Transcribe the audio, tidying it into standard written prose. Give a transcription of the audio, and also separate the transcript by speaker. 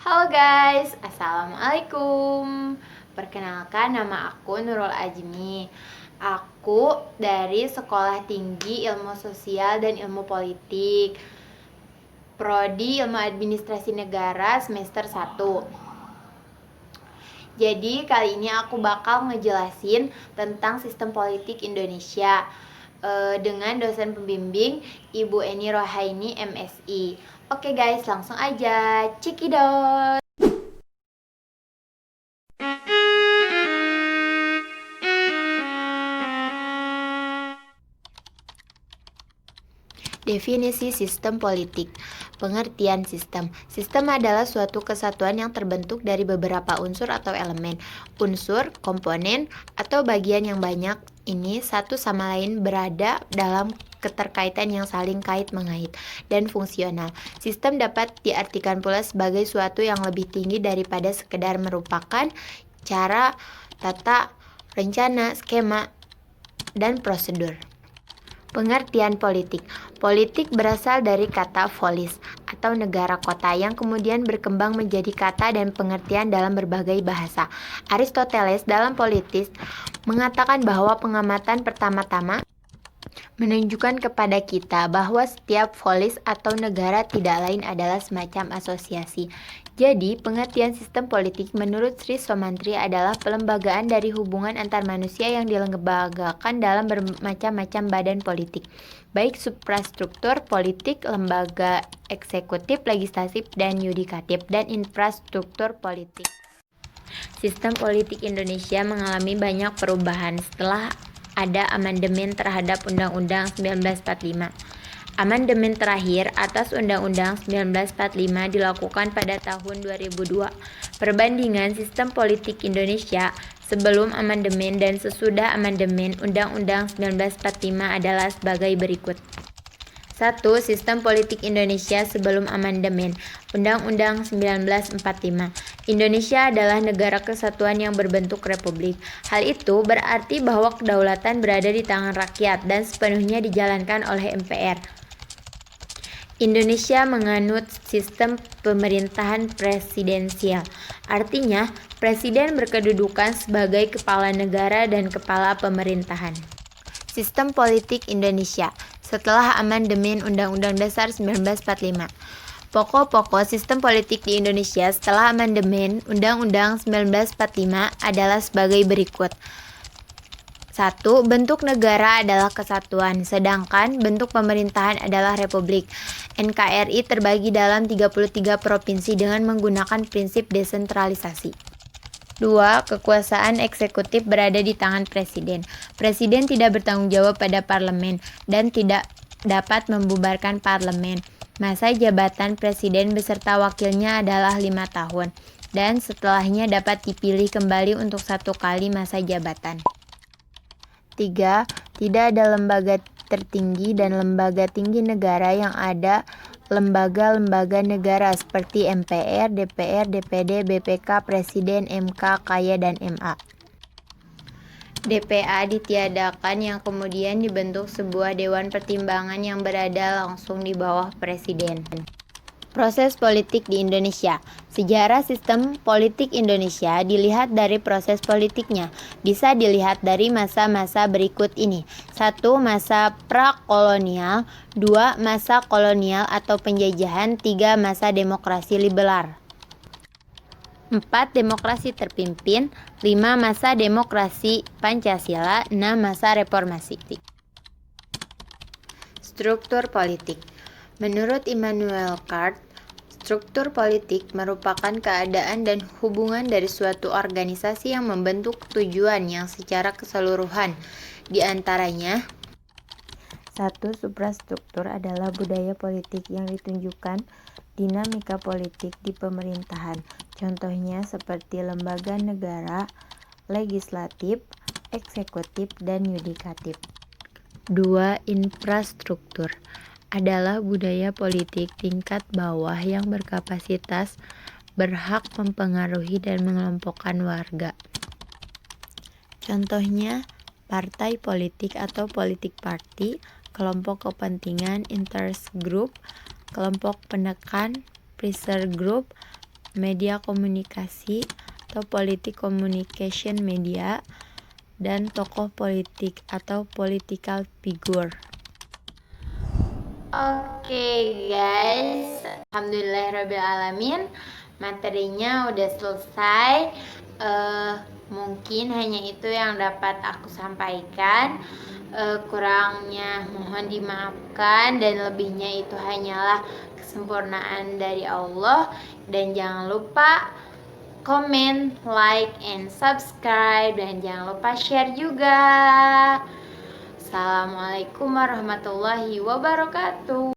Speaker 1: Halo guys, Assalamualaikum. Perkenalkan, nama aku Nurul Ajmi. Aku dari Sekolah Tinggi Ilmu Sosial dan Ilmu Politik, Prodi Ilmu Administrasi Negara semester 1. Jadi kali ini aku bakal ngejelasin tentang sistem politik Indonesia dengan dosen pembimbing Ibu Eni Rohaini MSI. Oke guys, langsung aja, cekidot. Definisi sistem politik. Pengertian sistem. Sistem adalah suatu kesatuan yang terbentuk dari beberapa unsur atau elemen. Unsur, komponen, atau bagian yang banyak ini satu sama lain berada dalam keterkaitan yang saling kait-mengait dan fungsional. Sistem dapat diartikan pula sebagai suatu yang lebih tinggi daripada sekedar merupakan cara, tata, rencana, skema, dan prosedur. Pengertian politik. Politik berasal dari kata polis atau negara kota yang kemudian berkembang menjadi kata dan pengertian dalam berbagai bahasa. Aristoteles dalam Politis mengatakan bahwa pengamatan pertama-tama menunjukkan kepada kita bahwa setiap polis atau negara tidak lain adalah semacam asosiasi. Jadi, pengertian sistem politik menurut Sri Somantri adalah pelembagaan dari hubungan antar manusia yang dilembagakan dalam bermacam-macam badan politik, baik suprastruktur politik, lembaga eksekutif, legislatif, dan yudikatif, dan infrastruktur politik. Sistem politik Indonesia mengalami banyak perubahan setelah ada amandemen terhadap Undang-Undang 1945. Amandemen terakhir atas Undang-Undang 1945 dilakukan pada tahun 2002. Perbandingan sistem politik Indonesia sebelum amandemen dan sesudah amandemen Undang-Undang 1945 adalah sebagai berikut. 1. Sistem politik Indonesia sebelum amandemen Undang-Undang 1945. Indonesia adalah negara kesatuan yang berbentuk republik. Hal itu berarti bahwa kedaulatan berada di tangan rakyat dan sepenuhnya dijalankan oleh MPR. Indonesia menganut sistem pemerintahan presidensial. Artinya, presiden berkedudukan sebagai kepala negara dan kepala pemerintahan. Sistem politik Indonesia setelah amandemen Undang-Undang Dasar 1945. Pokok-pokok sistem politik di Indonesia setelah amandemen Undang-Undang 1945 adalah sebagai berikut. 1. Bentuk negara adalah kesatuan, sedangkan bentuk pemerintahan adalah republik. NKRI terbagi dalam 33 provinsi dengan menggunakan prinsip desentralisasi. 2. Kekuasaan eksekutif berada di tangan presiden. Presiden tidak bertanggung jawab pada parlemen dan tidak dapat membubarkan parlemen. Masa jabatan presiden beserta wakilnya adalah 5 tahun dan setelahnya dapat dipilih kembali untuk 1 kali masa jabatan. 3. Tidak ada lembaga tertinggi dan lembaga tinggi negara yang ada lembaga-lembaga negara seperti MPR, DPR, DPD, BPK, Presiden, MK, KY, dan MA. DPA ditiadakan yang kemudian dibentuk sebuah Dewan Pertimbangan yang berada langsung di bawah Presiden. Proses politik di Indonesia. Sejarah sistem politik Indonesia dilihat dari proses politiknya. Bisa dilihat dari masa-masa berikut ini. 1. Masa prakolonial. 2. Masa kolonial atau penjajahan. 3. Masa demokrasi liberal. 4. Demokrasi terpimpin. 5. Masa demokrasi Pancasila. 6. Masa reformasi. Struktur politik. Menurut Immanuel Kant, struktur politik merupakan keadaan dan hubungan dari suatu organisasi yang membentuk tujuan yang secara keseluruhan. Di antaranya, 1. Suprastruktur adalah budaya politik yang ditunjukkan dinamika politik di pemerintahan. Contohnya seperti lembaga negara, legislatif, eksekutif, dan yudikatif. 2. Infrastruktur adalah budaya politik tingkat bawah yang berkapasitas berhak mempengaruhi dan mengelompokkan warga. Contohnya, partai politik atau politik party, kelompok kepentingan, interest group, kelompok penekan, pressure group, media komunikasi atau politik communication media, dan tokoh politik atau political figure. Oke guys, alhamdulillahirrabbilalamin, materinya udah selesai. Mungkin hanya itu yang dapat aku sampaikan. Kurangnya mohon dimaafkan, dan lebihnya itu hanyalah kesempurnaan dari Allah. Dan jangan lupa komen, like, and subscribe, dan jangan lupa share juga. Assalamualaikum warahmatullahi wabarakatuh.